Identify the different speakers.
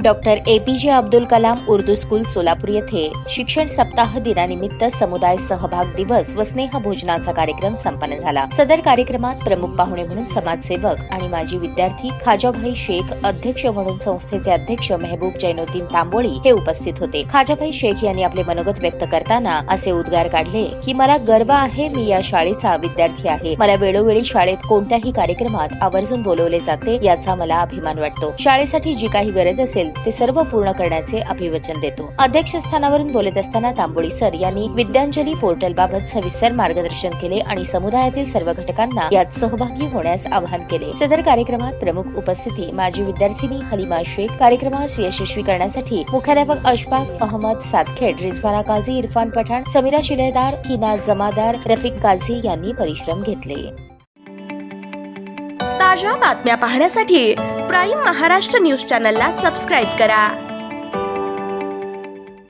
Speaker 1: Doctor APJ Abdul Kalam Urdu school Solapur येथे शिक्षण सप्ताह दिनानिमित्त समुदाय सहभाग दिवस व स्नेह भोजनाचा कार्यक्रम संपन्न झाला। सदर कार्यक्रमात प्रमुख पाहुणे म्हणून समाजसेवक आणि माजी विद्यार्थी खाजाभाई शेख, अध्यक्ष म्हणून संस्थेचे अध्यक्ष मेहबूब जैनुद्दीन तांबोळी हे उपस्थित होते। खाजाभाई शेख यांनी आपले मनोगत व्यक्त करताना असे उद्गार काढले की मला गर्व आहे, मी या शाळेचा विद्यार्थी आहे। मला वेळोवेळी शाळेत कोणत्याही कार्यक्रमात आवर्जून बोलवले जाते, याचा मला अभिमान वाटतो। शाळेसाठी जी काही गरज असेल ते सर्व पूर्ण करण्याचे अभिवचन देतो। अध्यक्षस्थानावरून बोलत असताना तांबोळी सर यांनी विद्यांजली पोर्टल बाबत सविस्तर मार्गदर्शन केले आणि समुदायातील सर्व घटकांना यात सहभागी होण्यास आवाहन केले। सदर कार्यक्रमात प्रमुख उपस्थिती माजी विद्यार्थिनी हलीमा शेख, कार्यक्रमास यशस्वी करण्यासाठी मुख्याध्यापक अशफाक अहमद सातखेड, रिजवाना काझी, इरफान पठाण, समीरा शिलेदार, हिना जमादार, रफिक काझी यांनी परिश्रम घेतले।
Speaker 2: ताज्या बातम्या पाहण्यासाठी प्राईम महाराष्ट्र न्यूज चॅनलला सबस्क्राईब करा।